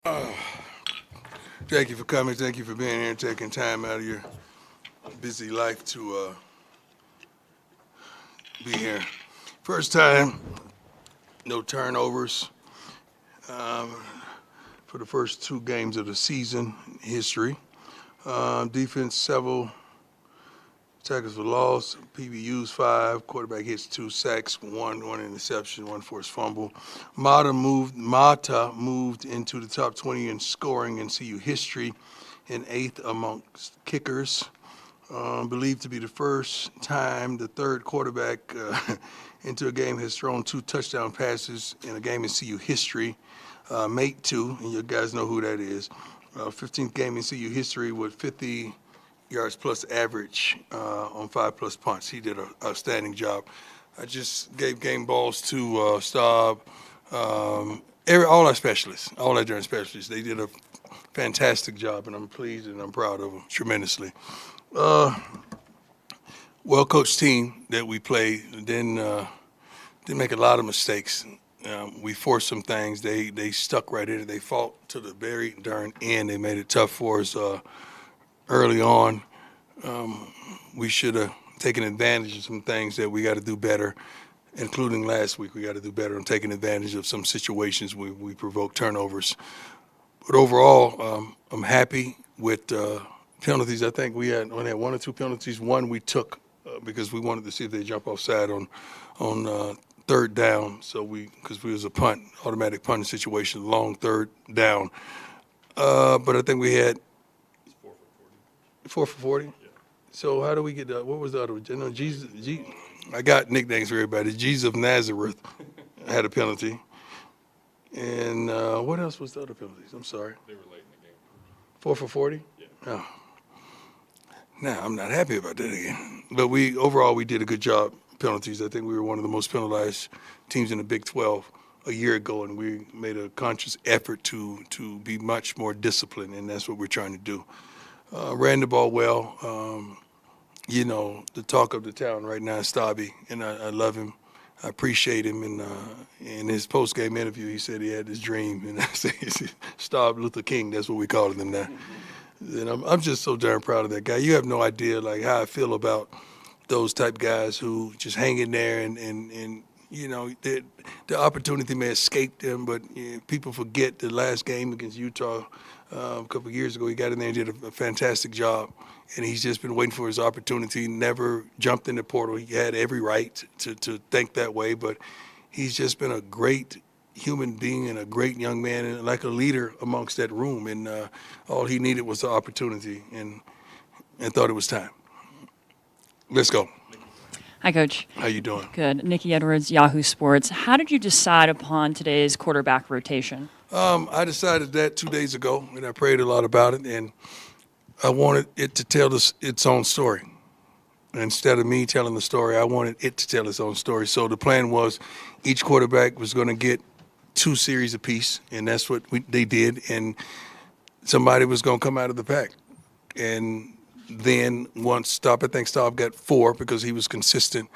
Thank you for coming. Thank you for being here and taking time out of your busy life to be here. First time, no turnovers for the first two games of the season in history. Defense, several tackles for loss, PBUs 5, quarterback hits 2 sacks, one interception, one forced fumble. Mata moved into the top 20 in scoring in CU history, and 8th amongst kickers. Believed to be the first time the third quarterback into a game has thrown 2 touchdown passes in a game in CU history. Mate 2, and you guys know who that is. 15th game in CU history with 50 yards plus average on 5+ punts. He did an outstanding job. I just gave game balls to Staub, all our specialists, all our different specialists. They did a fantastic job, and I'm pleased and I'm proud of them tremendously. Well-coached team that we played. Didn't make a lot of mistakes. We forced some things. They stuck right in it. They fought to the very darn end. They made it tough for us early on. We should have taken advantage of some things that we got to do better, including last week. We got to do better on taking advantage of some situations where we provoked turnovers. But overall, I'm happy with penalties. I think we only had 1 or 2 penalties. One we took because we wanted to see if they jump offside on third down. So because we was a automatic punting situation, long third down. But I think we had 4 for 40. Yeah. So how do we get that? What was the other one? You know, I got nicknames for everybody. Jesus of Nazareth had a penalty. And what else was the other penalties? I'm sorry. They were late in the game. 4 for 40? Yeah. Oh. Now, I'm not happy about that again. But overall, we did a good job penalties. I think we were one of the most penalized teams in the Big 12 a year ago, and we made a conscious effort to be much more disciplined, and that's what we're trying to do. Ran the ball well. The talk of the town right now is Stauby, and I love him. I appreciate him. And in his post-game interview, he said he had this dream, and I said, Staub Luther King. That's what we call him now. And I'm just so darn proud of that guy. You have no idea like how I feel about those type guys who just hang in there and the opportunity may escape them, but people forget the last game against Utah a couple of years ago. He got in there and did a fantastic job, and he's just been waiting for his opportunity. Never jumped in the portal. He had every right to think that way, but he's just been a great human being and a great young man and like a leader amongst that room. And all he needed was the opportunity, and thought it was time. Let's go. Hi, Coach. How you doing? Good. Nikki Edwards, Yahoo Sports. How did you decide upon today's quarterback rotation? I decided that 2 days ago, and I prayed a lot about it, and I wanted it to tell us its own story. Instead of me telling the story, I wanted it to tell its own story. So the plan was each quarterback was going to get 2 series apiece, and that's what they did, and somebody was going to come out of the pack. And then once Staub, I think Staub got 4 because he was consistent.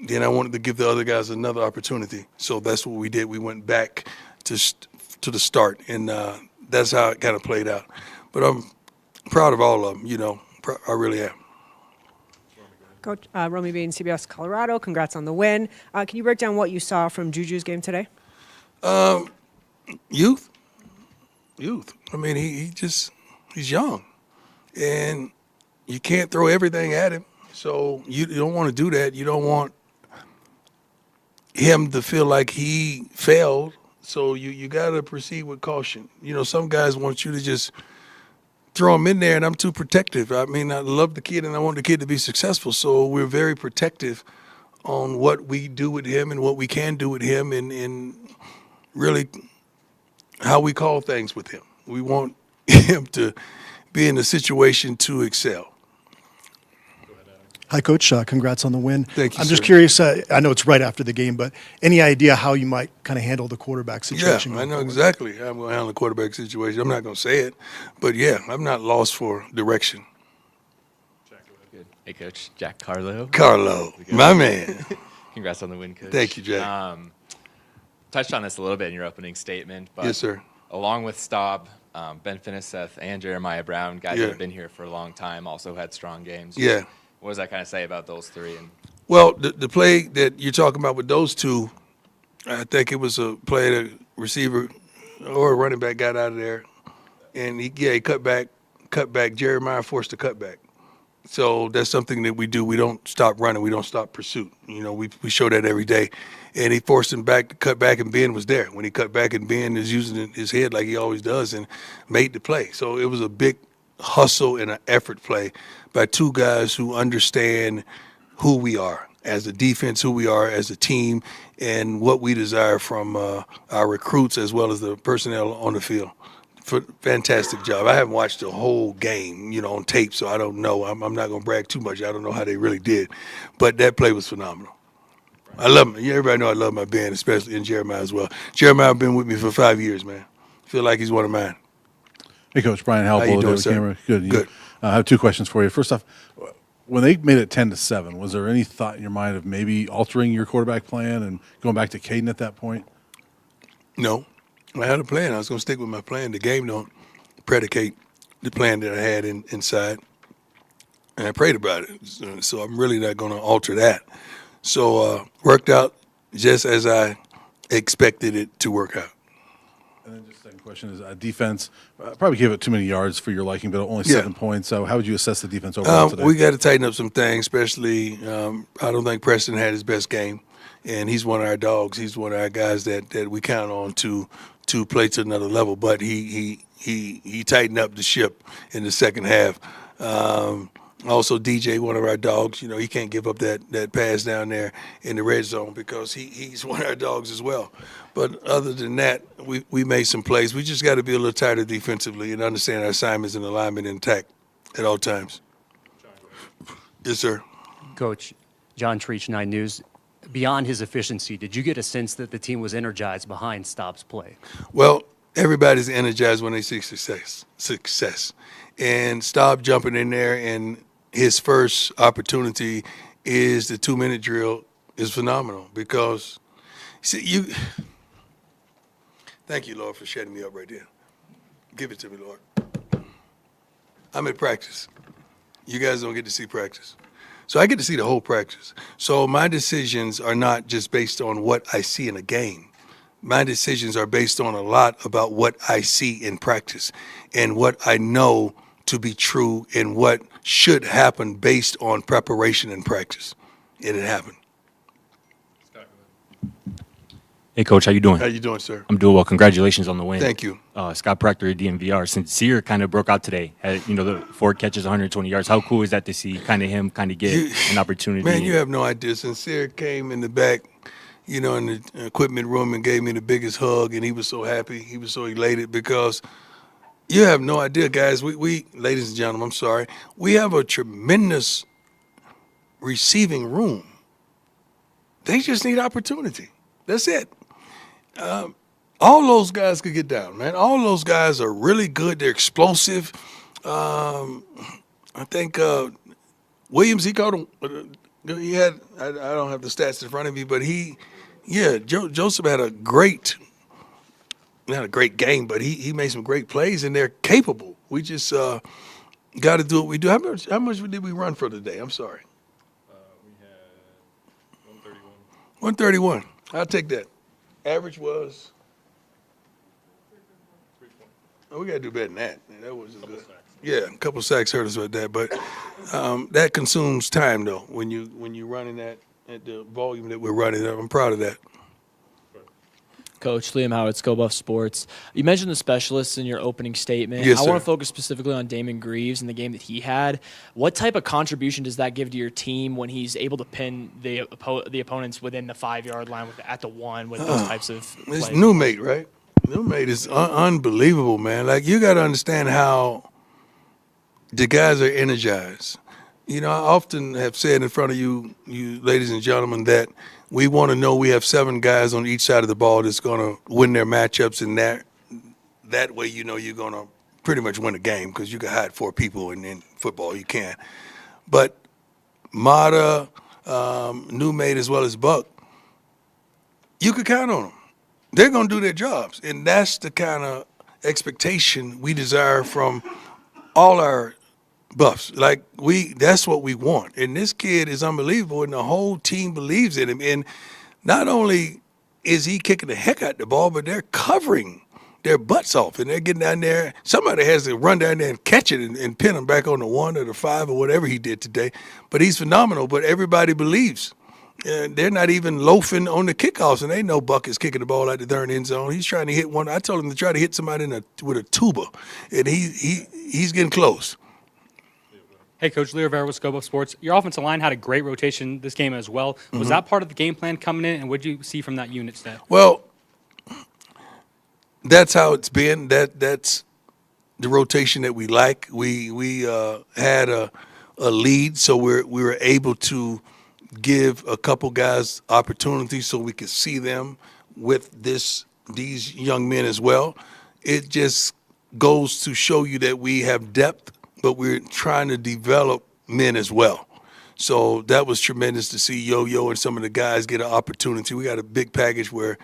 Then I wanted to give the other guys another opportunity. So that's what we did. We went back to the start, and that's how it kind of played out. But I'm proud of all of them, I really am. Coach, Romy Bain, CBS Colorado, congrats on the win. Can you break down what you saw from Juju's game today? Youth. I mean, he's young, and you can't throw everything at him. So you don't want to do that. You don't want him to feel like he failed. So you got to proceed with caution. Some guys want you to just throw him in there, and I'm too protective. I mean, I love the kid, and I want the kid to be successful. So we're very protective on what we do with him and what we can do with him, and really how we call things with him. We want him to be in a situation to excel. Hi, Coach. Congrats on the win. Thank you, I'm just sir. curious, I know it's right after the game, but any idea how you might kind of handle the quarterback situation? Yeah, I know exactly how I'm going to handle the quarterback situation. I'm not going to say it, but yeah, I'm not lost for direction. Good. Hey, Coach. Jack Carlo. Carlo, my man. Congrats on the win, Coach. Thank you, Jack. Touched on this a little bit in your opening statement, but Yes, sir. along with Staub, Ben Finiseth, and Jeremiah Brown, guys Yeah. that have been here for a long time, also had strong games. Yeah. What does that kind of say about those three? And Well, the play that you're talking about with those two, I think it was a play that receiver or a running back got out of there, and he cut back. Jeremiah forced a cutback. So that's something that we do. We don't stop running. We don't stop pursuit. We show that every day. And he forced him back to cut back, and Ben was there. When he cut back, and Ben is using his head like he always does and made the play. So it was a big hustle and an effort play by two guys who understand who we are as a defense, who we are as a team, and what we desire from our recruits as well as the personnel on the field. Fantastic job. I haven't watched the whole game, on tape, so I don't know. I'm not going to brag too much. I don't know how they really did. But that play was phenomenal. I love him. Everybody know I love my band, especially in Jeremiah as well. Jeremiah been with me for 5 years, man. Feel like he's one of mine. Hey, Coach Brian Halbole. How you doing, sir? Camera. Good. Good. I have two questions for you. First off, when they made it 10-7, was there any thought in your mind of maybe altering your quarterback plan and going back to Caden at that point? No. I had a plan. I was going to stick with my plan. The game don't predicate the plan that I had inside. And I prayed about it. So I'm really not going to alter that. So worked out just as I expected it to work out. And then just second question is defense. Probably gave it too many yards for your liking, but only 7 points. So how would you assess the defense overall today? We got to tighten up some things, especially I don't think Preston had his best game. And he's one of our dogs. He's one of our guys that we count on to play to another level. But he tightened up the ship in the second half. Also, DJ, one of our dogs, he can't give up that pass down there in the red zone because he's one of our dogs as well. But other than that, we made some plays. We just got to be a little tighter defensively and understand our assignments and alignment intact at all times. Yes, sir. Coach, John Treach, 9 News. Beyond his efficiency, did you get a sense that the team was energized behind Staub's play? Well, everybody's energized when they see success. And Staub jumping in there, and his first opportunity is the 2-minute drill is phenomenal because, thank you, Lord, for shutting me up right there. Give it to me, Lord. I'm at practice. You guys don't get to see practice. So I get to see the whole practice. So my decisions are not just based on what I see in a game. My decisions are based on a lot about what I see in practice and what I know to be true and what should happen based on preparation and practice. And it happened. Hey, Coach, how you doing? How you doing, sir? I'm doing well. Congratulations on the win. Thank you. Scott Proctor at DMVR. Sincere kind of broke out today. Had, the 4 catches, 120 yards. How cool is that to see him get an opportunity? Man, you have no idea. Sincere came in the back, in the equipment room and gave me the biggest hug, and he was so happy. He was so elated because you have no idea, guys. We ladies and gentlemen, I'm sorry. We have a tremendous receiving room. They just need opportunity. That's it. All those guys could get down, man. All those guys are really good. They're explosive. I think Williams, he caught him. He had, I don't have the stats in front of me, but Joseph had not a great game, but he made some great plays, and they're capable. We just got to do what we do. How much did we run for today? I'm sorry. We had 131. 131. I'll take that. Average was. Oh, we got to do better than that. Man, that was just good. Yeah, a couple sacks hurt us with that, but that consumes time though. When you're running that at the volume that we're running, I'm proud of that. Coach Liam Howard, Scobuff Sports. You mentioned the specialists in your opening statement. Yes, I sir. want to focus specifically on Damon Greaves and the game that he had. What type of contribution does that give to your team when he's able to pin the opponents within the 5-yard line at the 1 with those types of It's plays? new mate, right? New mate is unbelievable, man. Like, you got to understand how the guys are energized. I often have said in front of you ladies and gentlemen, that we want to know we have 7 guys on each side of the ball that's going to win their matchups, and that way you're going to pretty much win a game because you can hide 4 people in football. You can. But Mata, new mate as well as Buck, you could count on them. They're going to do their jobs, and that's the kind of expectation we desire from all our buffs. Like that's what we want. And this kid is unbelievable, and the whole team believes in him. And not only is he kicking the heck out the ball, but they're covering their butts off, and they're getting down there. Somebody has to run down there and catch it and pin him back on the 1 or the 5 or whatever he did today. But he's phenomenal. But everybody believes. And they're not even loafing on the kickoffs, and they know Buck is kicking the ball out the third end zone. He's trying to hit one. I told him to try to hit somebody with a tuba, and he's getting close. Hey, Coach, Leo Rivera with Scope of Sports. Your offensive line had a great rotation this game as well. Was that part of the game plan coming in, and what did you see from that unit today? Well, that's how it's been. That's the rotation that we like. We had a lead, so we were able to give a couple guys opportunities so we could see them with these young men as well. It just goes to show you that we have depth, but we're trying to develop men as well. So that was tremendous to see Yo-Yo and some of the guys get an opportunity. We got a big package where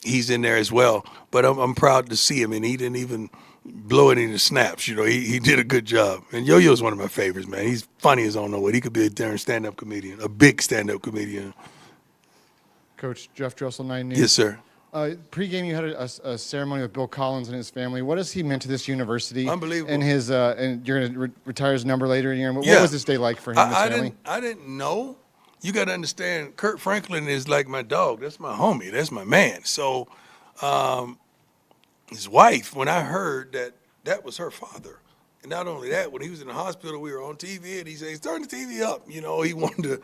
he's in there as well. But I'm proud to see him, and he didn't even blow any of the snaps. You know, he did a good job. And Yo-Yo's one of my favorites, man. He's funny as I don't know what. He could be a darn stand-up comedian, a big stand-up comedian. Coach Jeff Drossel, 9 News. Yes, sir. Pre-game, you had a ceremony with Bill Collins and his family. What has he meant to this university? Unbelievable. And his and you're going to retire his number later in the year. What Yeah. was this day like for him and his family? I didn't know. You got to understand, Kurt Franklin is like my dog. That's my homie. That's my man. So his wife, when I heard that was her father, and not only that, when he was in the hospital, we were on TV, and he said, turn the TV up. You know, he wanted to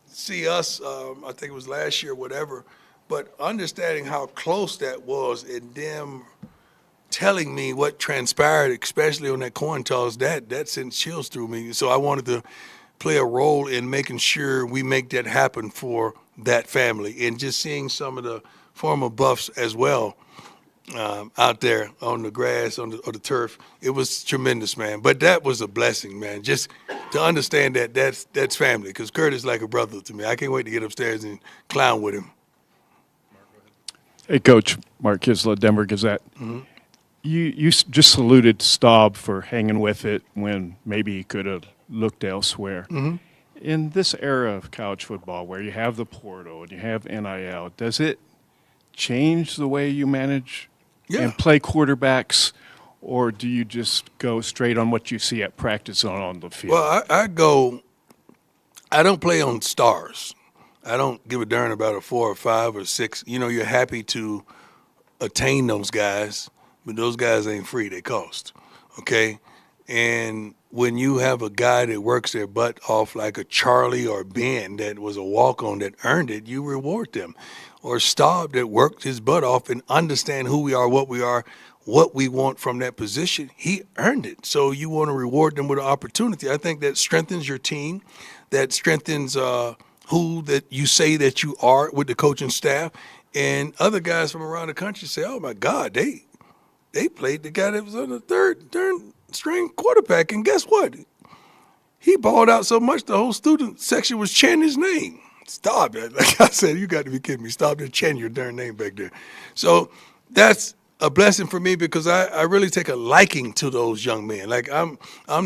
see us, I think it was last year, whatever. But understanding how close that was and them telling me what transpired, especially on that coin toss, that sent chills through me. So I wanted to play a role in making sure we make that happen for that family. And just seeing some of the former Buffs as well out there on the grass, on the turf, it was tremendous, man. But that was a blessing, man, just to understand that that's family, because Kurt is like a brother to me. I can't wait to get upstairs and clown with him. Hey, Coach, Mark Kisla, Denver Gazette. Mm-hmm. You just saluted Staub for hanging with it when maybe he could have looked elsewhere. Mm-hmm. In this era of college football where you have the portal and you have NIL, does it change the way you manage and play quarterbacks, or do you just go straight on what you see at practice on the field? Well, I don't play on stars. I don't give a darn about a 4 or 5 or 6. You know, you're happy to attain those guys, but those guys ain't free. They cost, okay? And when you have a guy that works their butt off like a Charlie or Ben that was a walk-on that earned it, you reward them. Or Staub that worked his butt off and understand who we are, what we want from that position, he earned it. So you want to reward them with an opportunity. I think that strengthens your team. That strengthens who that you say that you are with the coaching staff. And other guys from around the country say, oh, my God, they played the guy that was on the third string quarterback. And guess what? He balled out so much the whole student section was chanting his name. Stop it. Like I said, you got to be kidding me. Stop there chanting your darn name back there. So that's a blessing for me because I really take a liking to those young men. Like I'm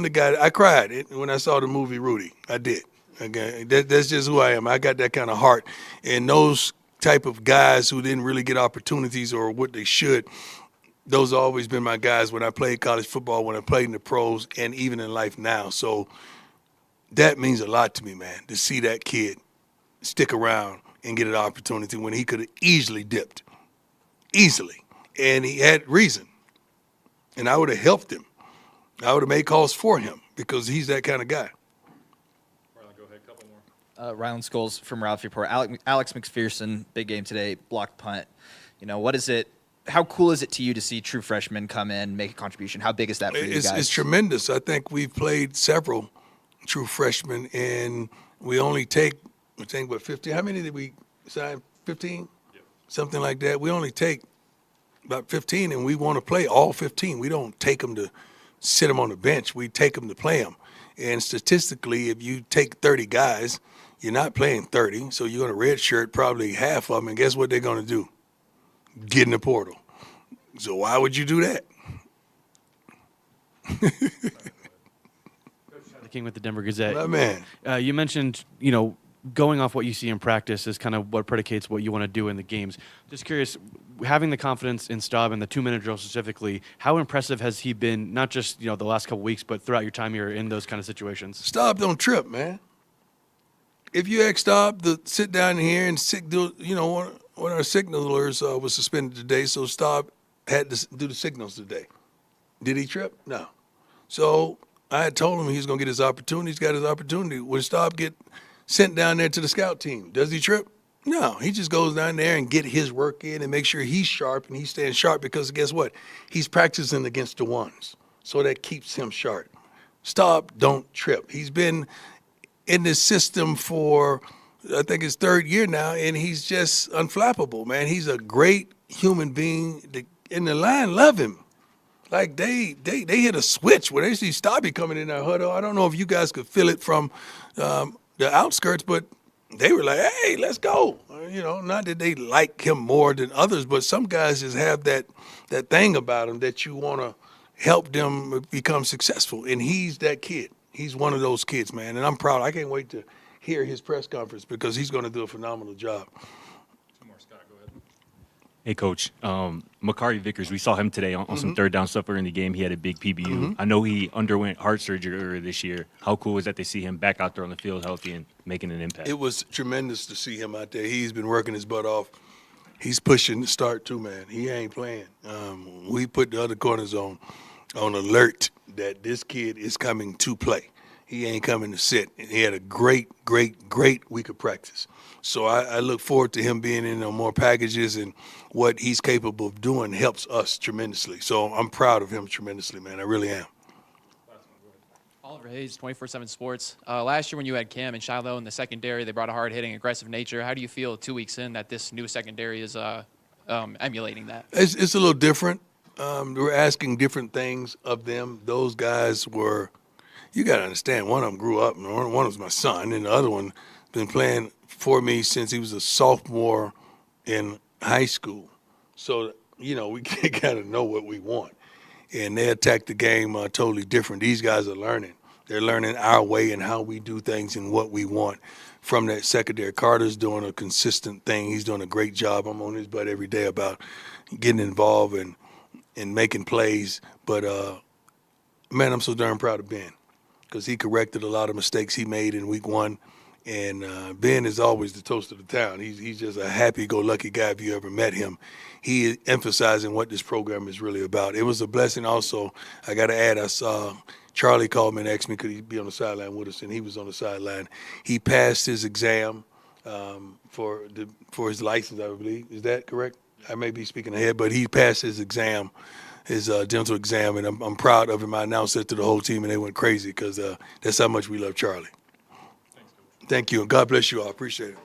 the guy, I cried when I saw the movie Rudy. I did. Okay, that's just who I am. I got that kind of heart. And those type of guys who didn't really get opportunities or what they should, those have always been my guys when I played college football, when I played in the pros, and even in life now. So that means a lot to me, man, to see that kid stick around and get an opportunity when he could have easily dipped. Easily. And he had reason. And I would have helped him. I would have made calls for him because he's that kind of guy. Ryland Scholes from Ralph Report. Alex McPherson, big game today, blocked punt. You know, how cool is it to you to see true freshmen come in, make a contribution? How big is that for you guys? It's tremendous. I think we've played several true freshmen, and we only take, I think, 15? How many did we sign? 15? Yep. Something like that. We only take about 15, and we want to play all 15. We don't take them to sit them on the bench. We take them to play them. And statistically, if you take 30 guys, you're not playing 30, so you're going to redshirt probably half of them, and guess what they're going to do? Get in the portal. So why would you do that? King with the Denver Gazette. My man. You mentioned, going off what you see in practice is kind of what predicates what you want to do in the games. Just curious, having the confidence in Staub and the 2-minute drill specifically, how impressive has he been, not just, the last couple weeks, but throughout your time here in those kind of situations? Staub don't trip, man. If you ask Staub to sit down here and one of our signalers was suspended today, so Staub had to do the signals today. Did he trip? No. So I had told him he was going to get his opportunity. He's got his opportunity. When Staub get sent down there to the scout team, does he trip? No. He just goes down there and get his work in and make sure he's sharp and he's staying sharp because guess what? He's practicing against the ones. So that keeps him sharp. Staub don't trip. He's been in this system for, I think, his 3rd year now, and he's just unflappable, man. He's a great human being. And the line love him. Like they hit a switch when they see Staubby coming in that huddle. I don't know if you guys could feel it from the outskirts, but they were like, "Hey, let's go!" Not that they like him more than others, but some guys just have that thing about them that you want to help them become successful. And he's that kid. He's one of those kids, man. And I'm proud. I can't wait to hear his press conference because he's going to do a phenomenal job. Hey, Coach. Makari Vickers, we saw him today on some third down stuff early in the game. He had a big PBU. I know he underwent heart surgery earlier this year. How cool was that to see him back out there on the field healthy and making an impact? It was tremendous to see him out there. He's been working his butt off. He's pushing the start too, man. He ain't playing. We put the other corners on alert that this kid is coming to play. He ain't coming to sit. And he had a great week of practice. So I look forward to him being in more packages, and what he's capable of doing helps us tremendously. So I'm proud of him tremendously, man. I really am. Oliver Hayes, 24/7 Sports. Last year when you had Cam and Shiloh in the secondary, they brought a hard-hitting, aggressive nature. How do you feel 2 weeks in that this new secondary is emulating that? It's a little different. We're asking different things of them. Those guys were, you got to understand, one of them grew up, and one was my son, and the other one been playing for me since he was a sophomore in high school. So, we got to know what we want. And they attack the game totally different. These guys are learning. They're learning our way and how we do things and what we want from that secondary. Carter's doing a consistent thing. He's doing a great job. I'm on his butt every day about getting involved and making plays. But, man, I'm so darn proud of Ben because he corrected a lot of mistakes he made in week 1. And Ben is always the toast of the town. He's just a happy-go-lucky guy if you ever met him. He is emphasizing what this program is really about. It was a blessing also. I got to add, I saw Charlie called me and asked me could he be on the sideline with us, and he was on the sideline. He passed his exam for his license, I believe. Is that correct? I may be speaking ahead, but he passed his exam, his dental exam, and I'm proud of him. I announced it to the whole team, and they went crazy because that's how much we love Charlie. Thank you, and God bless you all. I appreciate it.